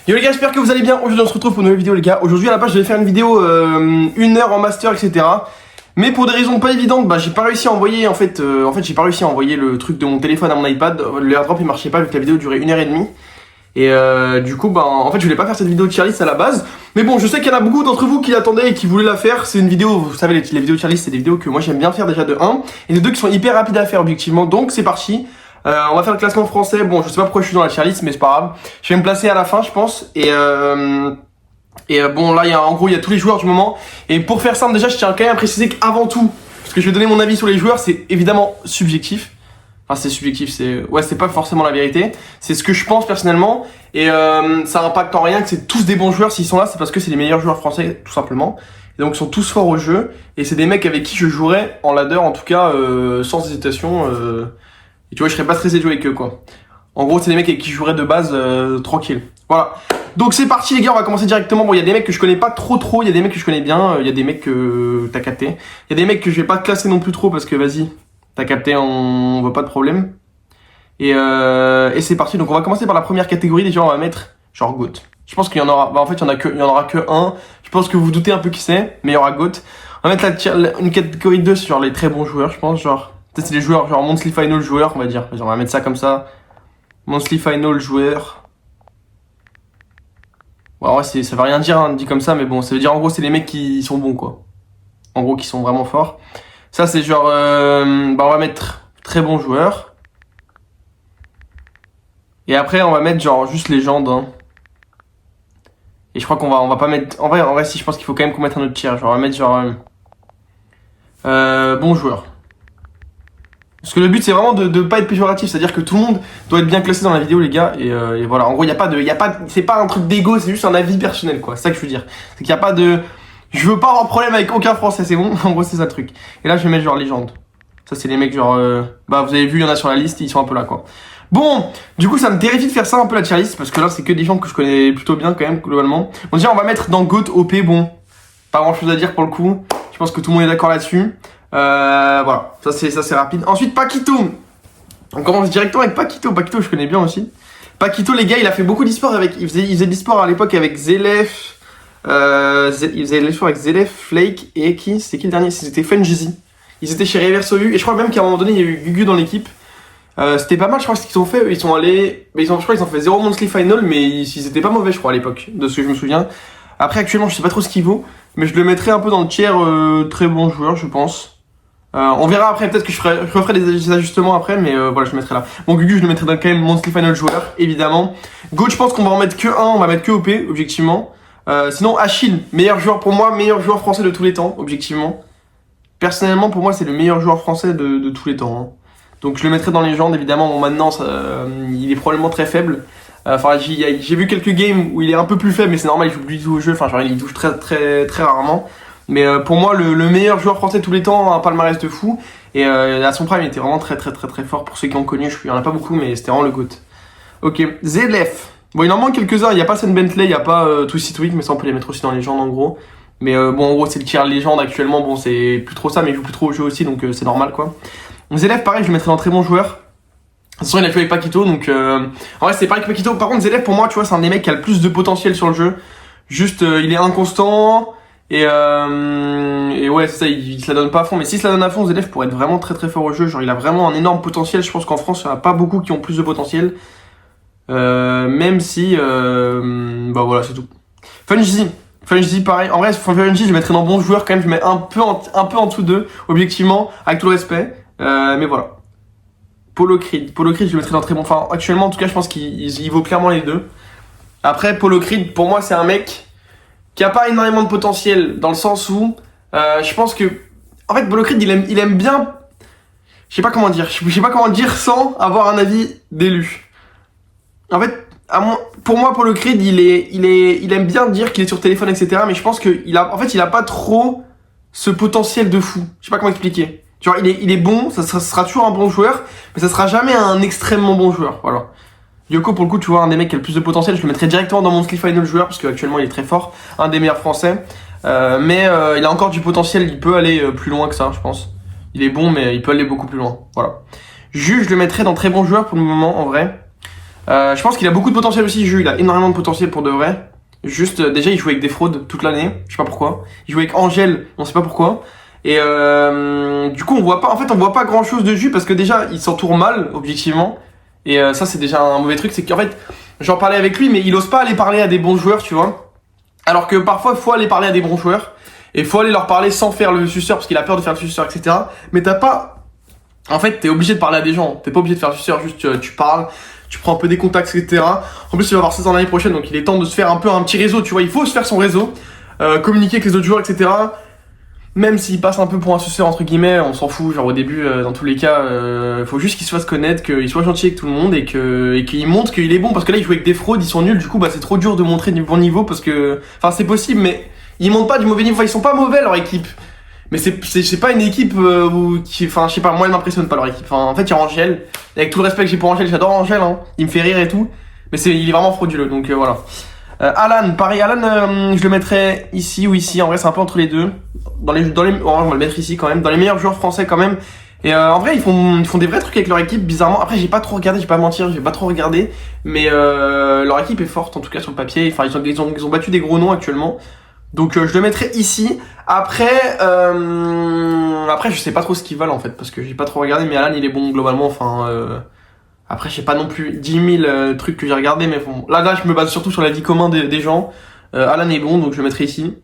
Yo les gars, j'espère que vous allez bien. Aujourd'hui on se retrouve pour une nouvelle vidéo les gars. Aujourd'hui à la base je vais faire une vidéo 1 heure en master etc. Mais pour des raisons pas évidentes, j'ai pas réussi à envoyer j'ai pas réussi à envoyer le truc de mon téléphone à mon iPad. Le airdrop il marchait pas vu que la vidéo durait 1h30. Et du coup je voulais pas faire cette vidéo de tier list à la base. Mais bon, je sais qu'il y en a beaucoup d'entre vous qui l'attendaient et qui voulaient la faire. C'est une vidéo, vous savez les vidéos de tier list c'est des vidéos que moi j'aime bien faire déjà de 1. Et de 2 qui sont hyper rapides à faire objectivement. Donc c'est parti. On va faire le classement français. Bon, je sais pas pourquoi je suis dans la tier list, mais c'est pas grave. Je vais me placer à la fin, je pense. Et bon, là, il y a tous les joueurs du moment. Et pour faire simple, déjà, je tiens quand même à préciser qu'avant tout, parce que je vais donner mon avis sur les joueurs, c'est évidemment subjectif. Enfin, c'est subjectif, c'est pas forcément la vérité. C'est ce que je pense personnellement. Et ça impacte en rien que c'est tous des bons joueurs. S'ils sont là, c'est parce que c'est les meilleurs joueurs français, tout simplement. Et donc, ils sont tous forts au jeu. Et c'est des mecs avec qui je jouerais en ladder, en tout cas, sans hésitation. Et tu vois, je serais pas stressé de jouer avec eux, quoi. En gros, c'est des mecs avec qui je jouerais de base tranquille. Voilà. Donc c'est parti les gars, on va commencer directement. Bon, il y a des mecs que je connais pas trop, il y a des mecs que je connais bien, il y a des mecs que t'as capté. Il y a des mecs que je vais pas classer non plus trop parce que vas-y, t'as capté, on voit pas de problème. Et c'est parti. Donc on va commencer par la première catégorie. Déjà, on va mettre genre GOAT. Je pense qu'il y en aura, en fait, il y en aura que un. Je pense que vous doutez un peu qui c'est, mais il y aura GOAT. On va mettre une catégorie 2, c'est genre les très bons joueurs, je pense, genre. Peut-être c'est les joueurs, genre Monthly Final joueurs, on va dire. On va mettre ça comme ça. Monthly Final joueurs. Ouais, ça veut rien dire, hein, dit comme ça, mais bon, ça veut dire en gros, c'est les mecs qui sont bons, quoi. En gros, qui sont vraiment forts. Ça, c'est genre, on va mettre très bons joueurs. Et après, on va mettre genre juste légende, hein. Et je crois on va pas mettre, en vrai, si, je pense qu'il faut quand même qu'on mette un autre tier. Genre, on va mettre genre, bons joueurs. Parce que le but c'est vraiment de pas être péjoratif, c'est-à-dire que tout le monde doit être bien classé dans la vidéo les gars, et voilà, en gros c'est pas un truc d'égo, c'est juste un avis personnel quoi, c'est ça que je veux dire. C'est qu'il y a pas de, je veux pas avoir de problème avec aucun français, c'est bon, en gros c'est ça le truc. Et là je vais mettre genre légende, ça c'est les mecs genre, vous avez vu il y en a sur la liste, ils sont un peu là quoi. Bon, du coup ça me terrifie de faire ça un peu la tier list, parce que là c'est que des gens que je connais plutôt bien quand même globalement. Bon déjà on va mettre dans GOAT OP, bon, pas grand chose à dire pour le coup, je pense que tout le monde est d'accord là-dessus. Voilà, ça c'est rapide. Ensuite Paquito. On commence directement avec Paquito. Paquito je connais bien aussi. Paquito les gars, il a fait beaucoup d'e-sport avec. Il faisait de l'e-sport à l'époque avec Zelef. Il faisait de l'e-sport avec Zelef, Flake et qui? C'était qui le dernier? C'était Fungizy. Ils étaient chez Reverso U et je crois même qu'à un moment donné il y a eu Gugu dans l'équipe. C'était pas mal, je crois ce qu'ils ont fait. Ils sont allés. Je crois qu'ils ont fait 0 monthly final, mais ils étaient pas mauvais je crois à l'époque, de ce que je me souviens. Après actuellement je sais pas trop ce qu'il vaut, mais je le mettrais un peu dans le tiers très bon joueur je pense. On verra après, peut-être que je referai des ajustements après, mais voilà, je le mettrai là. Bon, Gugu, je le mettrai dans quand même Monthly Final joueur, évidemment. Go, je pense qu'on va en mettre que un, on va mettre que OP, objectivement. Sinon, Achille, meilleur joueur pour moi, meilleur joueur français de tous les temps, objectivement. Personnellement, pour moi, c'est le meilleur joueur français de tous les temps. Hein. Donc, je le mettrai dans les légendes, évidemment. Bon, maintenant, il est probablement très faible. Enfin, j'ai vu quelques games où il est un peu plus faible, mais c'est normal, il joue plus du tout au jeu. Enfin, genre, il touche très rarement. Mais pour moi, le meilleur joueur français de tous les temps, un palmarès de fou. Et à son prime, il était vraiment très fort. Pour ceux qui ont connu, il y en a pas beaucoup, mais c'était vraiment le GOAT. Ok, Zelef. Bon, il en manque quelques-uns. Il n'y a pas Sen Bentley, il n'y a pas Twisty Tweak, mais ça, on peut les mettre aussi dans les légendes en gros. Mais bon, en gros, c'est le tiers légende actuellement. Bon, c'est plus trop ça, mais il joue plus trop au jeu aussi, donc c'est normal quoi. Zelef, pareil, je le mettrais dans très bon joueur. De toute façon, il a joué avec Paquito, donc en vrai, c'est pareil que Paquito. Par contre, Zelef, pour moi, tu vois, c'est un des mecs qui a le plus de potentiel sur le jeu. Juste, il est inconstant. Et ouais, c'est ça, il se la donne pas à fond. Mais s'il se la donne à fond, Zelef pourrait être vraiment très fort au jeu. Genre, il a vraiment un énorme potentiel. Je pense qu'en France, il n'y en a pas beaucoup qui ont plus de potentiel. Même si... voilà, c'est tout. Fungizy, pareil. En vrai, Fungizy, je le mettrais dans bon joueur quand même. Je le mets un peu en dessous d'eux, objectivement, avec tout le respect. Mais voilà. Polo Creed, je le mettrais dans très bon... Enfin, actuellement, en tout cas, je pense qu'il vaut clairement les deux. Après, Polo Creed, pour moi, c'est un mec qui a pas énormément de potentiel, dans le sens où je pense que en fait Polo Creed il aime bien, je sais pas comment dire sans avoir un avis d'élu. En fait pour moi Polo Creed il aime bien dire qu'il est sur téléphone etc, mais je pense que il a pas trop ce potentiel de fou. Je sais pas comment expliquer. Genre il est bon, ça sera toujours un bon joueur, mais ça sera jamais un extrêmement bon joueur. Voilà. Yoko, pour le coup, tu vois, un des mecs qui a le plus de potentiel, je le mettrais directement dans mon Monthly Final joueur, parce qu'actuellement il est très fort, un des meilleurs français. Mais il a encore du potentiel, il peut aller plus loin que ça, je pense. Il est bon, mais il peut aller beaucoup plus loin. Voilà. Juge, je le mettrais dans très bon joueur pour le moment, en vrai. Je pense qu'il a beaucoup de potentiel aussi, Jus. Il a énormément de potentiel pour de vrai. Juste, déjà, il joue avec des fraudes toute l'année. Je sais pas pourquoi. Il joue avec Angèle, on sait pas pourquoi. Et du coup, on voit pas grand chose de Jus parce que déjà, il s'entoure mal, objectivement. Et ça, c'est déjà un mauvais truc. C'est qu'en fait, j'en parlais avec lui, mais il ose pas aller parler à des bons joueurs, tu vois. Alors que parfois, il faut aller parler à des bons joueurs. Et il faut aller leur parler sans faire le suceur parce qu'il a peur de faire le suceur, etc. Mais t'as pas. En fait, t'es obligé de parler à des gens. T'es pas obligé de faire le suceur, juste tu parles. Tu prends un peu des contacts, etc. En plus, il va avoir 16 ans l'année prochaine, donc il est temps de se faire un peu un petit réseau, tu vois. Il faut se faire son réseau, communiquer avec les autres joueurs, etc. Même s'il passe un peu pour un suceur, entre guillemets, on s'en fout. Genre au début, dans tous les cas, faut juste qu'il se fasse connaître, qu'il soit gentil avec tout le monde et qu'il montre qu'il est bon. Parce que là, il joue avec des fraudes, ils sont nuls. Du coup, bah c'est trop dur de montrer du bon niveau parce que, enfin, c'est possible, mais ils montrent pas du mauvais niveau. Enfin, ils sont pas mauvais leur équipe. Mais c'est pas une équipe qui, enfin, je sais pas, moi elle m'impressionne pas leur équipe. Enfin, en fait, il y a Angèle. Avec tout le respect que j'ai pour Angèle, j'adore Angèle, hein. Il me fait rire et tout. Mais il est vraiment frauduleux, donc voilà. Alan, pareil, Alan, je le mettrais ici ou ici. En vrai, c'est un peu entre les deux. On va le mettre ici quand même. Dans les meilleurs joueurs français quand même. Et en vrai, ils font des vrais trucs avec leur équipe, bizarrement. Après, j'ai pas trop regardé, je vais pas mentir, j'ai pas trop regardé. Mais leur équipe est forte, en tout cas sur le papier. Enfin, ils ont battu des gros noms actuellement. Donc je le mettrai ici. Après, je sais pas trop ce qu'ils valent en fait, parce que j'ai pas trop regardé, mais Alan il est bon globalement. Enfin, après je sais pas non plus 10 000 trucs que j'ai regardé, mais bon, là je me base surtout sur la vie commune des gens. Alan est bon, donc je le mettrai ici.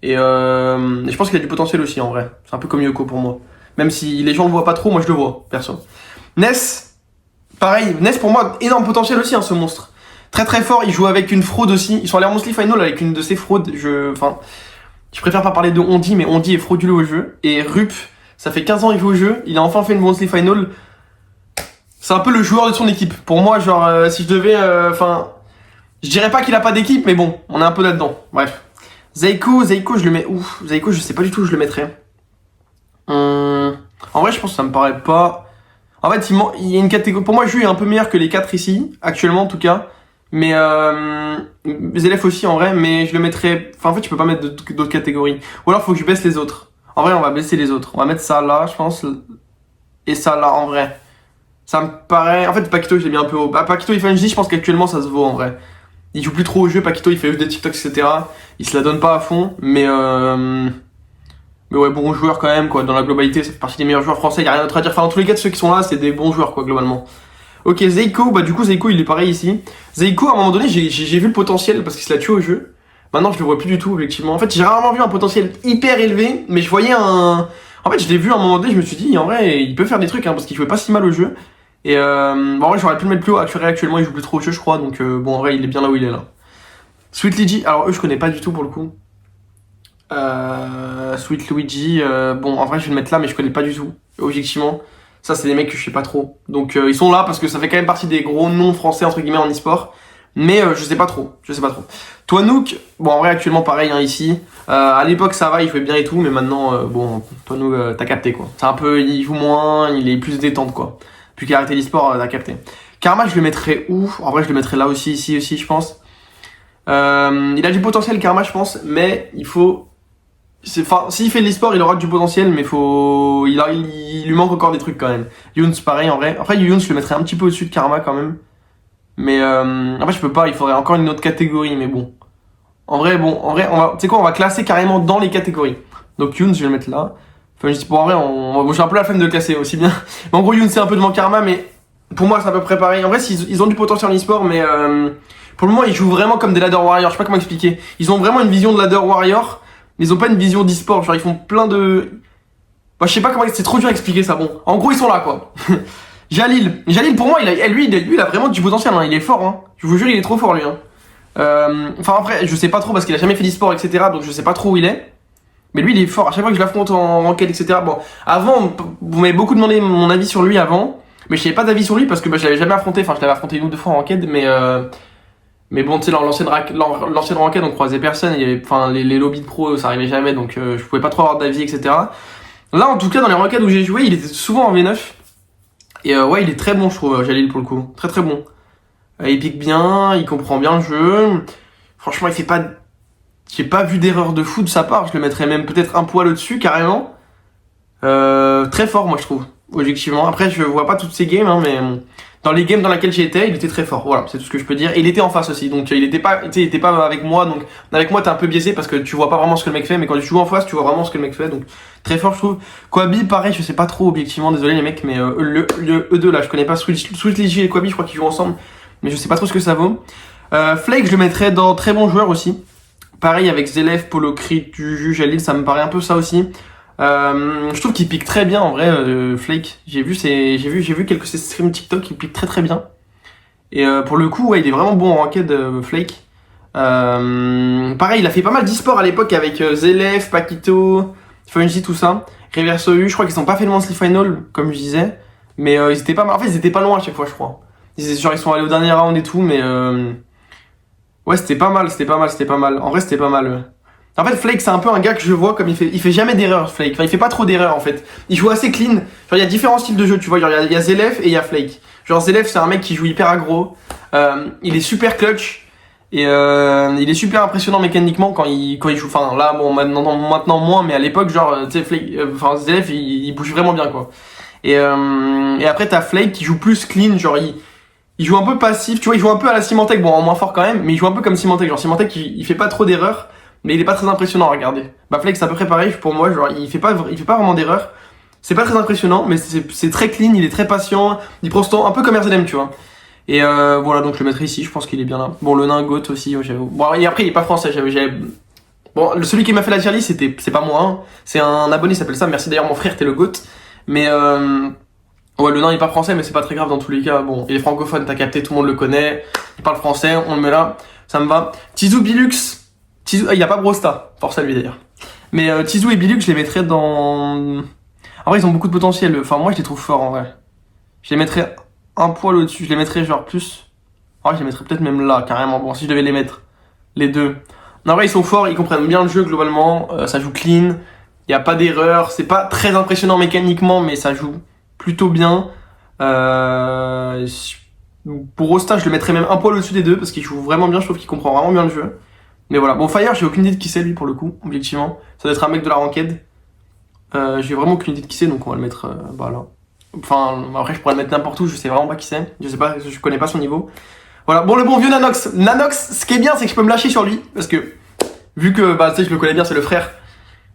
Et je pense qu'il a du potentiel aussi en vrai. C'est un peu comme Yoko pour moi. Même si les gens le voient pas trop, moi je le vois, perso. Ness, pareil. Ness pour moi énorme potentiel aussi, hein, ce monstre. Très très fort, il joue avec une fraude aussi. Ils sont allés en Monthly Final avec une de ces fraudes. Je préfère pas parler de Ondi, mais Ondi est frauduleux au jeu. Et Rup, ça fait 15 ans qu'il joue au jeu. Il a enfin fait une Monthly Final. C'est un peu le joueur de son équipe. Pour moi, genre, si je devais. Je dirais pas qu'il a pas d'équipe, mais bon, on est un peu là-dedans. Bref. Zeiko, je le mets où? Zeiko, je sais pas du tout où je le mettrais. En vrai, je pense que ça me paraît pas. En fait, il y a une catégorie. Pour moi, Ju est un peu meilleur que les 4 ici, actuellement en tout cas. Mais les élèves aussi en vrai, mais je le mettrais. Enfin en fait tu peux pas mettre d'autres catégories. Ou alors faut que je baisse les autres. En vrai on va baisser les autres. On va mettre ça là je pense. Et ça là en vrai. Ça me paraît. En fait Paquito je l'ai mis un peu haut. Bah, Paquito FNJ je pense qu'actuellement ça se vaut en vrai. Il joue plus trop au jeu, Paquito il fait juste des TikToks etc. Il se la donne pas à fond. Mais ouais bon joueur quand même quoi. Dans la globalité ça fait partie des meilleurs joueurs français, y a rien d'autre à dire. Enfin dans tous les cas de ceux qui sont là c'est des bons joueurs quoi globalement. Ok, Zeiko, bah du coup Zeiko il est pareil ici. Zeiko à un moment donné j'ai vu le potentiel parce qu'il se l'a tué au jeu. Maintenant je le vois plus du tout effectivement. En fait j'ai rarement vu un potentiel hyper élevé, mais je voyais un... En fait je l'ai vu à un moment donné, je me suis dit en vrai il peut faire des trucs hein, parce qu'il jouait pas si mal au jeu. Et bon en vrai j'aurais pu le mettre plus haut, actuellement il joue plus trop au jeu je crois, donc bon en vrai il est bien là où il est là. Sweet Luigi, alors eux je connais pas du tout pour le coup. Sweet Luigi, bon en vrai je vais le mettre là mais je connais pas du tout, objectivement. Ça, c'est des mecs que je sais pas trop. Donc, ils sont là parce que ça fait quand même partie des gros noms français, entre guillemets, en e-sport. Mais je sais pas trop. Toi, Nook, bon, en vrai, actuellement, pareil, hein, ici. À l'époque, ça va, il jouait bien et tout. Mais maintenant, bon, toi, Nook, t'as capté, quoi. C'est un peu, il joue moins, il est plus détente, quoi. Depuis qu'il a arrêté l'e-sport, t'as capté. Karma, je le mettrais où? En vrai, je le mettrais là aussi, ici aussi, je pense. Il a du potentiel, Karma, je pense. Mais il faut... Enfin, s'il fait de l'e-sport, il aura du potentiel, mais il lui manque encore des trucs quand même. Younes, pareil en vrai. Après, Younes, je le mettrais un petit peu au-dessus de Karma quand même. Mais en fait, je peux pas, il faudrait encore une autre catégorie, mais bon. En vrai, tu sais quoi, on va classer carrément dans les catégories. Donc Younes, je vais le mettre là. Enfin, je dis, bon, en vrai, bon, j'ai un peu la flemme de le classer aussi bien. Mais en gros, Younes, c'est un peu devant Karma, mais pour moi, c'est à peu près pareil. En vrai, ils ont du potentiel en e-sport, mais pour le moment, ils jouent vraiment comme des ladder warriors. Je sais pas comment expliquer. Ils ont vraiment une vision de ladder warrior. Mais ils ont pas une vision d'e-sport, genre ils font plein de... Bah, je sais pas comment, c'est trop dur à expliquer ça, bon. En gros, ils sont là, quoi. Jalil pour moi, lui, il a vraiment du potentiel, hein. Il est fort, hein. Je vous jure, il est trop fort, lui, hein. Enfin, après, je sais pas trop parce qu'il a jamais fait d'e-sport, etc. Donc je sais pas trop où il est. Mais lui, il est fort. À chaque fois que je l'affronte en ranked, etc. Bon, avant, vous m'avez beaucoup demandé mon avis sur lui avant. Mais je n'avais pas d'avis sur lui parce que bah, je l'avais jamais affronté. Enfin, je l'avais affronté une ou deux fois en ranked, mais bon, tu sais, l'ancienne ranked, on croisait personne. Il y avait, enfin, les lobbies de pro, ça arrivait jamais, donc je pouvais pas trop avoir d'avis, etc. Là, en tout cas, dans les ranked où j'ai joué, il était souvent en V9. Et ouais, il est très bon, je trouve, Jalil, pour le coup. Très très bon. Il pique bien, il comprend bien le jeu. Franchement, il fait pas... J'ai pas vu d'erreur de fou de sa part. Je le mettrais même peut-être un poil au-dessus, carrément. Très fort, moi, je trouve, objectivement. Après, je vois pas toutes ces games, hein, mais... dans les games dans lesquels j'étais, il était très fort. Voilà, c'est tout ce que je peux dire. Et il était en face aussi, donc il était pas, tu sais, il était pas avec moi. Donc avec moi, t'es un peu biaisé parce que tu vois pas vraiment ce que le mec fait, mais quand tu joues en face, tu vois vraiment ce que le mec fait. Donc très fort, je trouve. Kwabi, pareil, je sais pas trop objectivement, désolé les mecs, mais le E2 là, je connais pas Sweetly et Kwabi, je crois qu'ils jouent ensemble, mais je sais pas trop ce que ça vaut. Flake, je le mettrais dans très bons joueurs aussi. Pareil avec Zelef, Polo Creed, Juju, Jalil, ça me paraît un peu ça aussi. Je trouve qu'il pique très bien en vrai, Flake. J'ai vu quelques streams TikTok, il pique très très bien. Et pour le coup, ouais, il est vraiment bon en ranked, Flake. Pareil, il a fait pas mal d'e-sport à l'époque avec Zelef, Paquito, Fungi, tout ça. Reverse U, je crois qu'ils ont pas fait le monthly final, comme je disais. Mais ils étaient pas mal. En fait, ils étaient pas loin à chaque fois, je crois. Ils sont allés au dernier round et tout, mais ouais, c'était pas mal. En vrai, c'était pas mal. En fait, Flake, c'est un peu un gars que je vois comme il fait jamais d'erreur, Flake. Enfin, il fait pas trop d'erreurs, en fait. Il joue assez clean. Genre, il y a différents styles de jeu, tu vois. Genre, il y a Zelef et il y a Flake. Genre, Zelef, c'est un mec qui joue hyper aggro. Il est super clutch. Et il est super impressionnant mécaniquement quand il joue. Enfin, là, bon, maintenant moins, mais à l'époque, genre, tu sais, Flake, Zelef, il bouge vraiment bien, quoi. Et après, t'as Flake qui joue plus clean, genre, il joue un peu passif, tu vois, il joue un peu à la Symantec, bon, en moins fort quand même, mais il joue un peu comme Symantec. Genre, Symantec, il fait pas trop d'erreurs, mais il est pas très impressionnant à regarder. Bah, Flake, c'est à peu près pareil pour moi, genre, il fait pas vraiment d'erreurs. C'est pas très impressionnant, mais c'est très clean, il est très patient, il prend son temps, un peu comme RZM, tu vois. Et voilà, donc je le mettrai ici, je pense qu'il est bien là. Bon, le nain Goat aussi, j'avoue. Bon, et après, il est pas français, Bon, celui qui m'a fait la tier list, c'est pas moi, hein. C'est un abonné, il s'appelle ça. Merci d'ailleurs, mon frère, t'es le Goat. Mais ouais, le nain il est pas français, mais c'est pas très grave dans tous les cas. Bon, il est francophone, t'as capté, tout le monde le connaît. Il parle français, on le met là, ça me va. Tizou Bilux, il a pas Brosta, force à lui d'ailleurs. Mais Tizou et Bilux, je les mettrais dans. En vrai, ils ont beaucoup de potentiel. Enfin, moi, je les trouve forts en vrai. Je les mettrais un poil au-dessus. Je les mettrais genre plus. En vrai, je les mettrais peut-être même là, carrément. Bon, si je devais les mettre, les deux. En vrai, ils sont forts, ils comprennent bien le jeu globalement. Ça joue clean. Il y a pas d'erreur. C'est pas très impressionnant mécaniquement, mais ça joue plutôt bien. Pour Rosta, je le mettrais même un poil au-dessus des deux parce qu'il joue vraiment bien. Je trouve qu'il comprend vraiment bien le jeu. Mais voilà. Bon, Fire, j'ai aucune idée de qui c'est lui pour le coup, objectivement. Ça doit être un mec de la ranked. J'ai vraiment aucune idée de qui c'est, donc on va le mettre là. Enfin, après, je pourrais le mettre n'importe où. Je sais vraiment pas qui c'est. Je sais pas, je connais pas son niveau. Voilà. Bon, le bon vieux Nanox. Nanox, ce qui est bien, c'est que je peux me lâcher sur lui parce que vu que tu sais, je le connais bien, c'est le frère.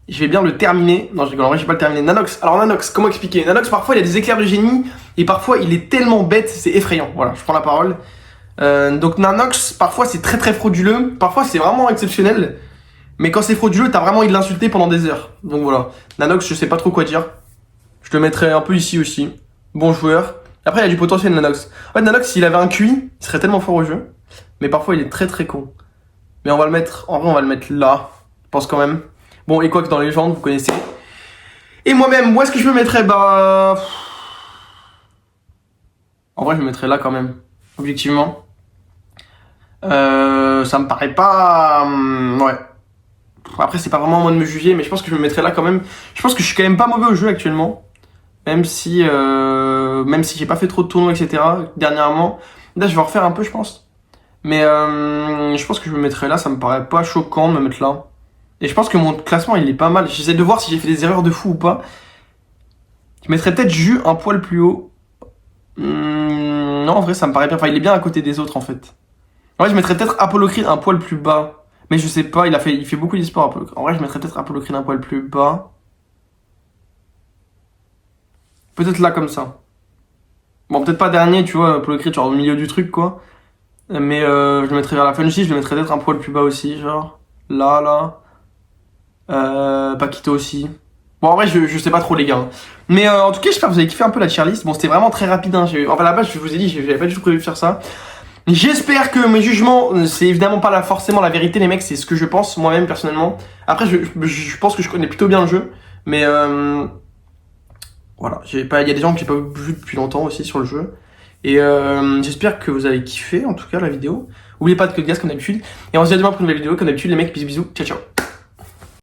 Je vais bien le terminer. Non, je rigole, en vrai, je vais pas le terminer. Nanox. Alors, Nanox, comment expliquer? Nanox, parfois, il a des éclairs de génie. Et parfois, il est tellement bête, c'est effrayant. Voilà, je prends la parole. Donc, Nanox, parfois, c'est très très frauduleux. Parfois, c'est vraiment exceptionnel. Mais quand c'est frauduleux, t'as vraiment envie de l'insulter pendant des heures. Donc, voilà. Nanox, je sais pas trop quoi dire. Je le mettrais un peu ici aussi. Bon joueur. Après, il a du potentiel, Nanox. En fait, Nanox, s'il avait un QI, il serait tellement fort au jeu. Mais parfois, il est très très con. Mais on va le mettre, en vrai, on va le mettre là. Je pense quand même. Bon, et quoi que dans les légendes, vous connaissez. Et moi-même, où est-ce que je me mettrais? Bah. En vrai, je me mettrais là quand même. Objectivement. Ça me paraît pas. Ouais. Après, c'est pas vraiment à moi de me juger, mais je pense que je me mettrais là quand même. Je pense que je suis quand même pas mauvais au jeu actuellement. Même si j'ai pas fait trop de tournois, etc. dernièrement. Là, je vais en refaire un peu, je pense. Mais je pense que je me mettrais là, ça me paraît pas choquant de me mettre là. Et je pense que mon classement, il est pas mal. J'essaie de voir si j'ai fait des erreurs de fou ou pas. Je mettrais peut-être Jus un poil plus haut. Non, en vrai, ça me paraît bien. Enfin, il est bien à côté des autres, en fait. En vrai, je mettrais peut-être Apollo Creed un poil plus bas. Mais je sais pas, il fait beaucoup d'e-sport, Apollo Creed. En vrai, je mettrais peut-être Apollo Creed un poil plus bas. Peut-être là, comme ça. Bon, peut-être pas dernier, tu vois, Apollo Creed, genre au milieu du truc, quoi. Mais je le mettrais vers la Fungi, je le mettrais peut-être un poil plus bas aussi, genre. Là. Paquito aussi. Bon, en vrai, je sais pas trop, les gars. Mais en tout cas, j'espère que vous avez kiffé un peu la tier list. Bon, c'était vraiment très rapide. Hein. Enfin, à la base, je vous ai dit, j'avais pas du tout prévu de faire ça. J'espère que mes jugements, c'est évidemment pas forcément la vérité, les mecs. C'est ce que je pense, moi-même, personnellement. Après, je pense que je connais plutôt bien le jeu. Mais voilà. Il y a des gens que j'ai pas vu depuis longtemps aussi sur le jeu. Et j'espère que vous avez kiffé, en tout cas, la vidéo. N'oubliez pas de code gaz comme d'habitude. Et on se dit à demain pour une nouvelle vidéo. Comme d'habitude, les mecs, bisous, bisous. Ciao, ciao.